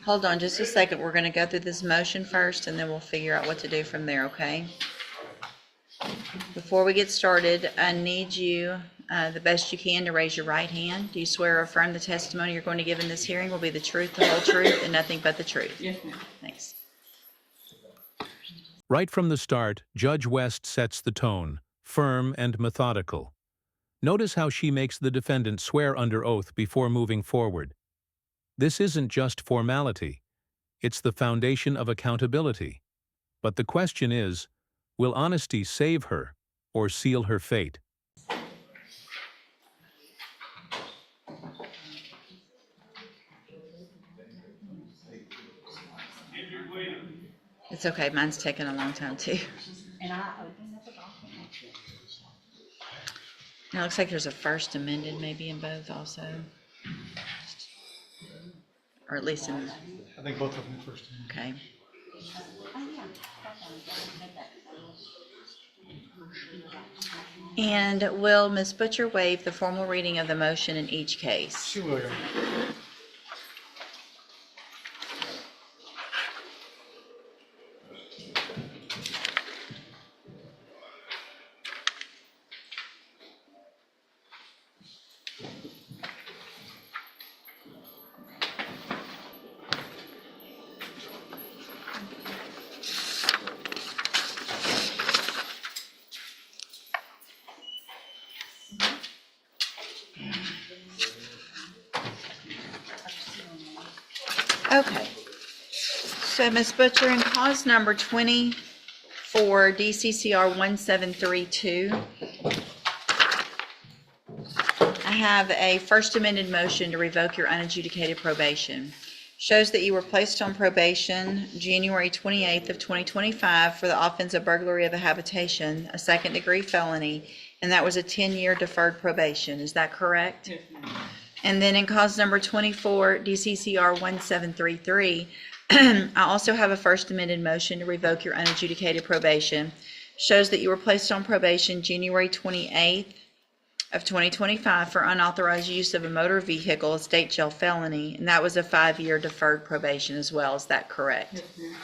Hold on just a second. We're going to go through this motion first, and then we'll figure out what to do from there, okay? Before we get started, I need you, the best you can, to raise your right hand. Do you swear or affirm the testimony you're going to give in this hearing will be the truth, the whole truth, and nothing but the truth? Yes, ma'am. Thanks. Right from the start, Judge West sets the tone, firm and methodical. Notice how she makes the defendant swear under oath before moving forward. This isn't just formality. It's the foundation of accountability. But the question is, will honesty save her or seal her fate? It's okay. Mine's taking a long time, too. And I opened up a document. It looks like there's a first amended maybe in both also. Or at least in, I think both of them first. okay. Oh, yeah. And will Ms. Butcher waive the formal reading of the motion in each case? She will. Okay. So Ms. Butcher, in cause number 24 DCCR 1732, I have a first amended motion to revoke your unadjudicated probation. Shows that you were placed on probation January 28th of 2025 for the offense of burglary of a habitation, a second-degree felony, and that was a 10-year deferred probation. Is that correct? Yes, ma'am. And then in cause number 24, DCCR 1733, I also have a first amended motion to revoke your unadjudicated probation. Shows that you were placed on probation January 28th of 2025 for unauthorized use of a motor vehicle, a state jail felony, and that was a 5-year deferred probation as well. Is that correct? Yes, ma'am.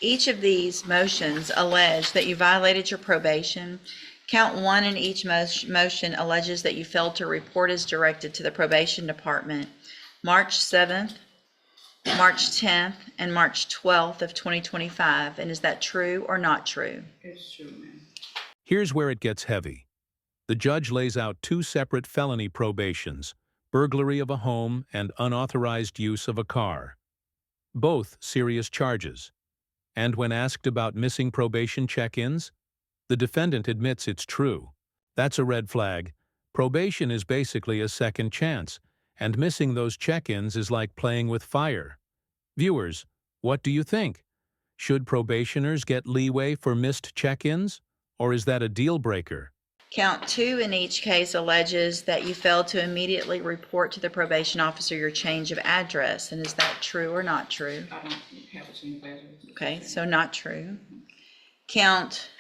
Each of these motions allege that you violated your probation. Count 1 in each motion alleges that you failed to report as directed to the probation department March 7th, March 10th, and March 12th of 2025. And is that true or not true? It's true, ma'am. Here's where it gets heavy. The judge lays out 2 separate felony probations, burglary of a home and unauthorized use of a car. Both serious charges. And when asked about missing probation check-ins, the defendant admits it's true. That's a red flag. Probation is basically a second chance, and missing those check-ins is like playing with fire. Viewers, what do you think? Should probationers get leeway for missed check-ins, or is that a deal breaker? Count 2 in each case alleges that you failed to immediately report to the probation officer your change of address. And is that true or not true? I don't have a change of address. Okay, so not true. Count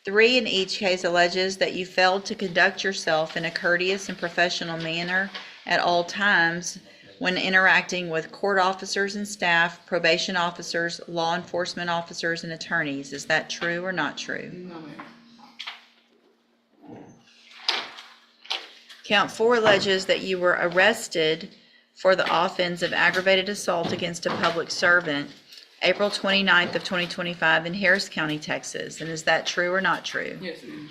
3 in each case alleges that you failed to conduct yourself in a courteous and professional manner at all times when interacting with court officers and staff, probation officers, law enforcement officers, and attorneys. Is that true or not true? No, ma'am. Count 4 alleges that you were arrested for the offense of aggravated assault against a public servant April 29th of 2025 in Harris County, Texas. And is that true or not true? Yes, ma'am.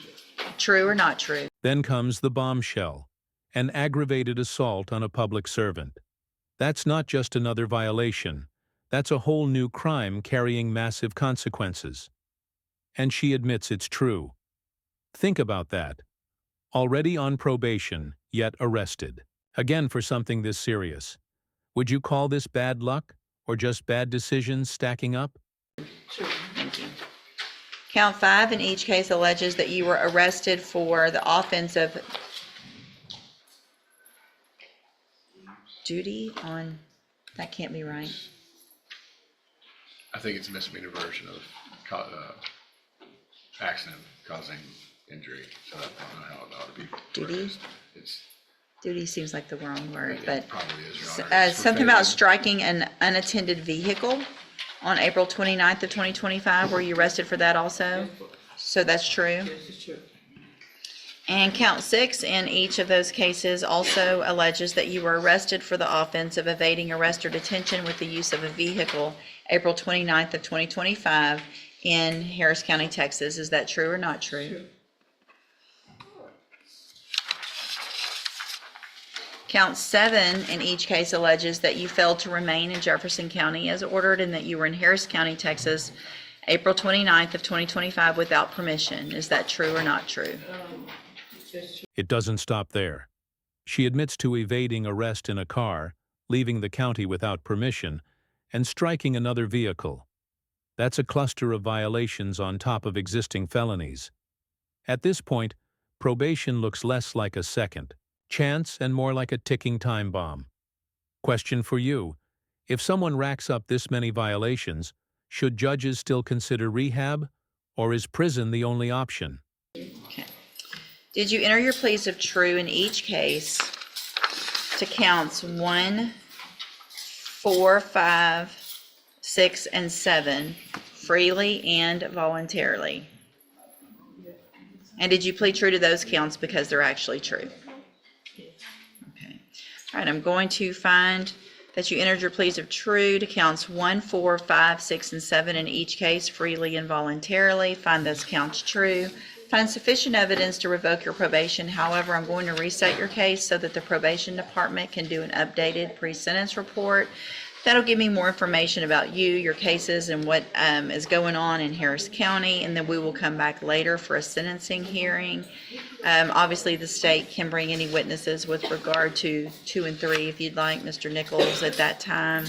True or not true? Then comes the bombshell, an aggravated assault on a public servant. That's not just another violation. That's a whole new crime carrying massive consequences. And she admits it's true. Think about that. Already on probation, yet arrested. Again for something this serious. Would you call this bad luck, or just bad decisions stacking up? True. Thank you. Count 5 in each case alleges that you were arrested for the offense of duty on, that can't be right. I think it's a misdemeanor version of accident causing injury, so I don't know how it ought to be. Duty? It's Duty seems like the wrong word, but Probably is, Your Honor. It's for something about failing. striking an unattended vehicle on April 29th of 2025. Were you arrested for that also? So that's true. This is true. And count 6 in each of those cases also alleges that you were arrested for the offense of evading arrest or detention with the use of a vehicle, April 29th of 2025 in Harris County, Texas. Is that true or not true? True. Count 7 in each case alleges that you failed to remain in Jefferson County as ordered and that you were in Harris County, Texas, April 29th of 2025 without permission. Is that true or not true? That's true. It doesn't stop there. She admits to evading arrest in a car, leaving the county without permission, and striking another vehicle. That's a cluster of violations on top of existing felonies. At this point, probation looks less like a second chance and more like a ticking time bomb. Question for you: if someone racks up this many violations, should judges still consider rehab, or is prison the only option? Okay. Did you enter your pleas of true in each case to counts 1, 4, 5, 6, and 7 freely and voluntarily? And did you plead true to those counts because they're actually true? Okay. All right, I'm going to find that you entered your pleas of true to counts 1, 4, 5, 6, and 7 in each case freely and voluntarily. Find those counts true. Find sufficient evidence to revoke your probation. However, I'm going to reset your case so that the probation department can do an updated pre-sentence report. That'll give me more information about you, your cases, and what is going on in Harris County, and then we will come back later for a sentencing hearing. Obviously, the state can bring any witnesses with regard to 2 and 3 if you'd like, Mr. Nichols, at that time.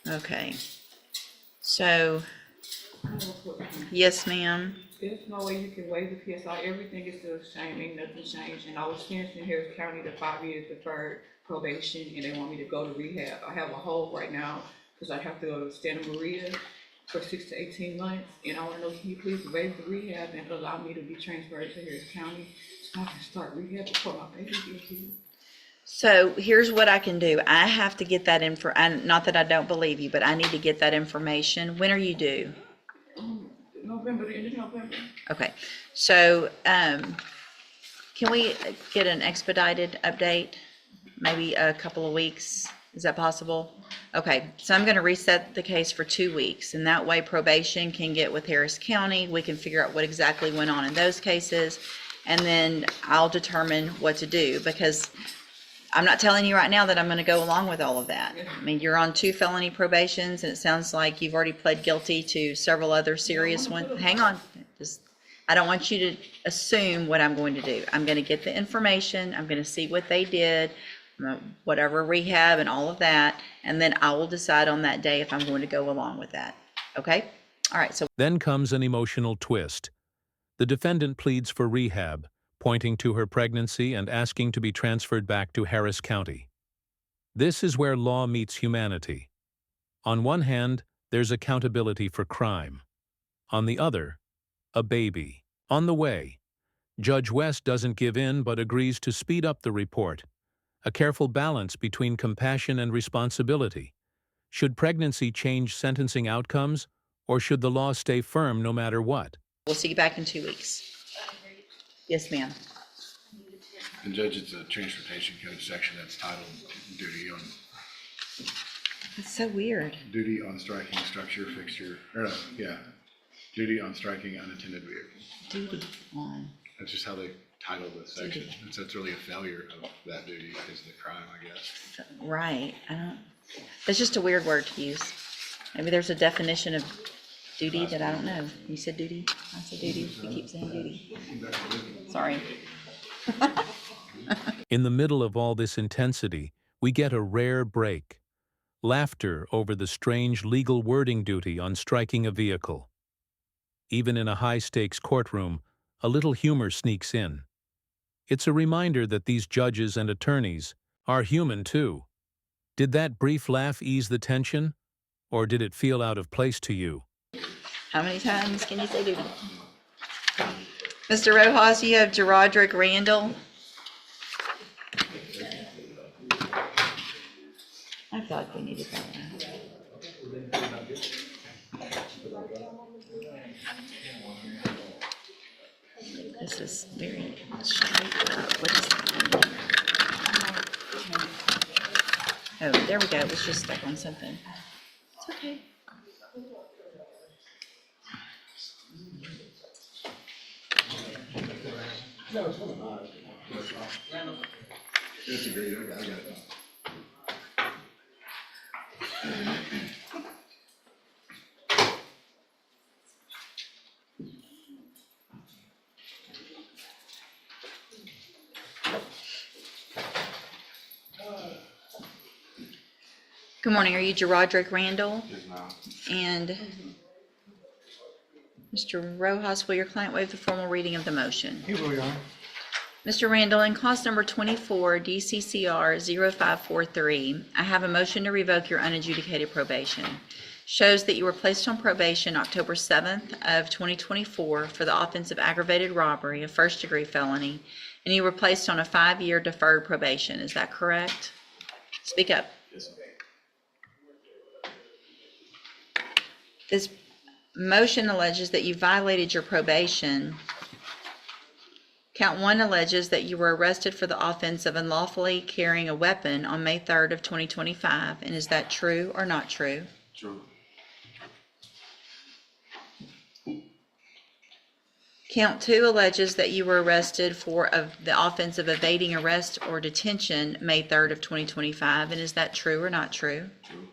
Okay. So, yes, ma'am. There's no way you can waive the PSI. Everything is still the same. Ain't nothing changed. And I was sentenced in Harris County to 5 years deferred probation, and they want me to go to rehab. I have a hold right now because I have to go to Santa Maria for 6 to 18 months. And I want to know, can you please waive the rehab and allow me to be transferred to Harris County so I can start rehab before my baby gets here? So here's what I can do. I have to get that info. Not that I don't believe you, but I need to get that information. When are you due? November, the end of November. Okay, so, can we get an expedited update? Maybe a couple of weeks? Is that possible? Okay, so I'm gonna reset the case for 2 weeks, and that way probation can get with Harris County. We can figure out what exactly went on in those cases, and then I'll determine what to do, because I'm not telling you right now that I'm gonna go along with all of that. I mean, you're on 2 felony probations, and it sounds like you've already pled guilty to several other serious ones. Hang on, I don't want you to assume what I'm going to do. I'm gonna get the information, I'm gonna see what they did, whatever rehab and all of that, and then I will decide on that day if I'm going to go along with that. Okay? All right, so Then comes an emotional twist. The defendant pleads for rehab, pointing to her pregnancy and asking to be transferred back to Harris County. This is where law meets humanity. On one hand, there's accountability for crime. On the other, a baby. On the way, Judge West doesn't give in but agrees to speed up the report. A careful balance between compassion and responsibility. Should pregnancy change sentencing outcomes, or should the law stay firm no matter what? we'll see you back in 2 weeks. Yes, ma'am. And Judge, it's a transportation code section that's titled It's so weird. duty on striking structure, fixture, or no, yeah. Duty on striking unattended vehicle. Duty on. That's just how they title this section. And so it's really a failure of that duty because of the crime, I guess. Right, it's just a weird word to use. Maybe there's a definition of duty that I don't know. You said duty, I said duty, you keep saying duty. Sorry. In the middle of all this intensity, we get a rare break. Laughter over the strange legal wording duty on striking a vehicle. Even in a high-stakes courtroom, a little humor sneaks in. It's a reminder that these judges and attorneys are human too. Did that brief laugh ease the tension, or did it feel out of place to you? How many times can you say duty? Mr. Rojas, you have Jerodrick Randall. I thought we needed that one. This is very straight up. What is that? Oh, there we go. It was just stuck on something. It's okay. That's a great, I got it. Good morning. Are you Jerodrick Randall? Yes, ma'am. And Mr. Rojas, will your client waive the formal reading of the motion? Here we are. Mr. Randall, in clause number 24, DCCR 0543, I have a motion to revoke your unadjudicated probation. Shows that you were placed on probation October 7th of 2024 for the offense of aggravated robbery, a first-degree felony, and you were placed on a 5-year deferred probation. Is that correct? Speak up. Yes, ma'am. This motion alleges that you violated your probation. Count 1 alleges that you were arrested for the offense of unlawfully carrying a weapon on May 3rd of 2025, and is that true or not true? True. Count 2 alleges that you were arrested for the offense of evading arrest or detention May 3rd of 2025, and is that true or not true? True.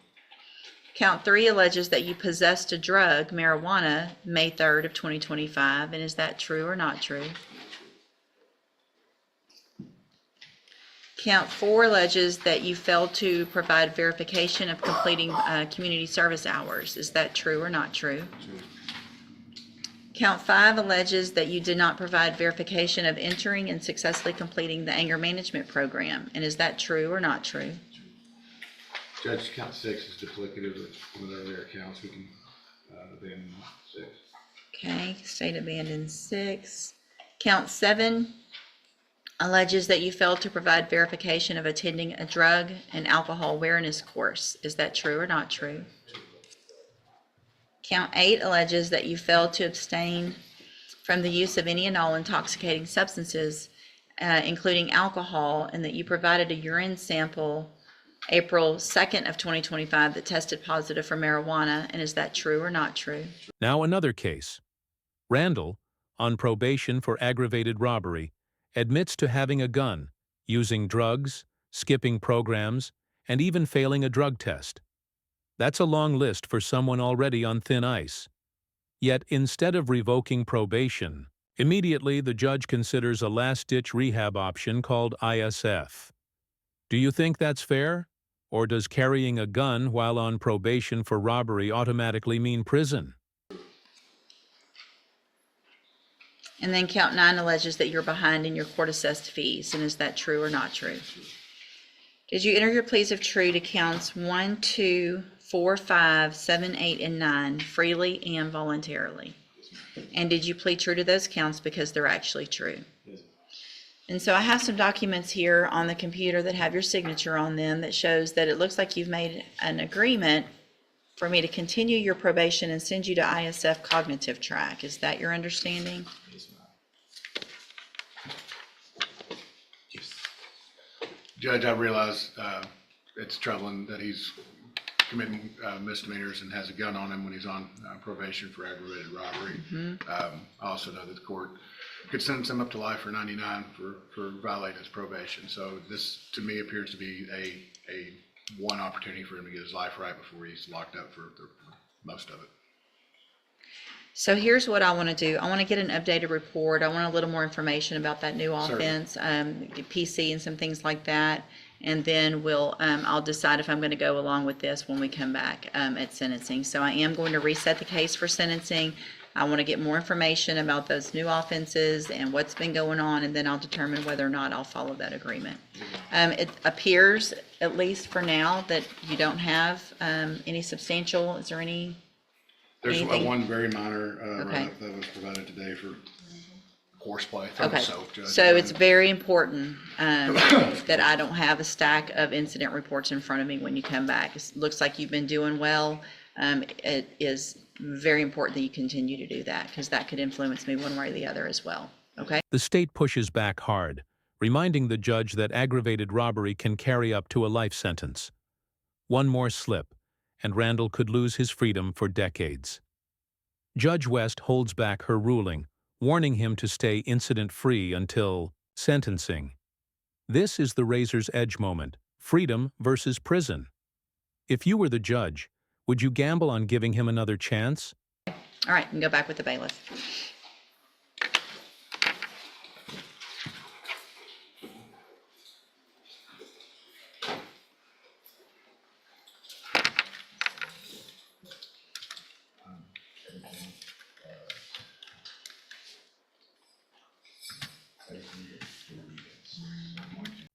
Count 3 alleges that you possessed a drug, marijuana, May 3rd of 2025, and is that true or not true? Count 4 alleges that you failed to provide verification of completing community service hours. Is that true or not true? True. Count 5 alleges that you did not provide verification of entering and successfully completing the anger management program. And is that true or not true? Judge, count 6 is duplicative of one of the earlier counts. We can abandon 6. Okay, state abandoned 6. Count 7 alleges that you failed to provide verification of attending a drug and alcohol awareness course. Is that true or not true? Count 8 alleges that you failed to abstain from the use of any and all intoxicating substances, including alcohol, and that you provided a urine sample April 2nd of 2025 that tested positive for marijuana. And is that true or not true? Now another case. Randall, on probation for aggravated robbery, admits to having a gun, using drugs, skipping programs, and even failing a drug test. That's a long list for someone already on thin ice. Yet instead of revoking probation, immediately the judge considers a last-ditch rehab option called ISF. Do you think that's fair? Or does carrying a gun while on probation for robbery automatically mean prison? And then count 9 alleges that you're behind in your court-assessed fees. And is that true or not true? Did you enter your pleas of true to counts 1, 2, 4, 5, 7, 8, and 9 freely and voluntarily? And did you plead true to those counts because they're actually true? Yes. And so I have some documents here on the computer that have your signature on them that shows that it looks like you've made an agreement for me to continue your probation and send you to ISF cognitive track. Is that your understanding? Yes, ma'am. Yes. Judge, I realize it's troubling that he's committing misdemeanors and has a gun on him when he's on probation for aggravated robbery. I also know that the court could sentence him up to life for 99 for violating his probation. So this, to me, appears to be a one opportunity for him to get his life right before he's locked up for most of it. So here's what I want to do. I want to get an updated report. I want a little more information about that new offense, PC and some things like that. And then I'll decide if I'm going to go along with this when we come back at sentencing. So I am going to reset the case for sentencing. I want to get more information about those new offenses and what's been going on, and then I'll determine whether or not I'll follow that agreement. It appears, at least for now, that you don't have any substantial, is there any? There's Anything? one very minor Okay. write-up that was provided today for horseplay, throw Okay, soap, Judge. so it's very important that I don't have a stack of incident reports in front of me when you come back. It looks like you've been doing well. It is very important that you continue to do that, because that could influence me one way or the other as well, okay? The state pushes back hard, reminding the judge that aggravated robbery can carry up to a life sentence. One more slip, and Randall could lose his freedom for decades. Judge West holds back her ruling, warning him to stay incident-free until sentencing. This is the razor's edge moment, freedom versus prison. If you were the judge, would you gamble on giving him another chance? All right, you can go back with the bailiff.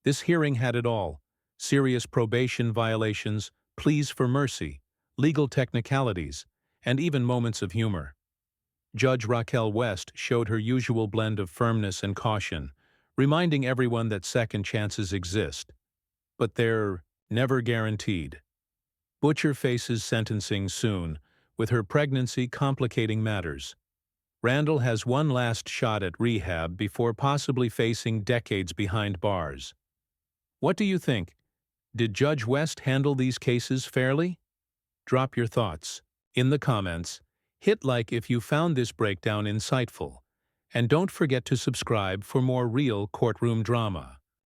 This hearing had it all: serious probation violations, pleas for mercy, legal technicalities, and even moments of humor. Judge Raquel West showed her usual blend of firmness and caution, reminding everyone that second chances exist, but they're never guaranteed. Butcher faces sentencing soon, with her pregnancy complicating matters. Randall has one last shot at rehab before possibly facing decades behind bars. What do you think? Did Judge West handle these cases fairly? Drop your thoughts in the comments. Hit like if you found this breakdown insightful. And don't forget to subscribe for more real courtroom drama.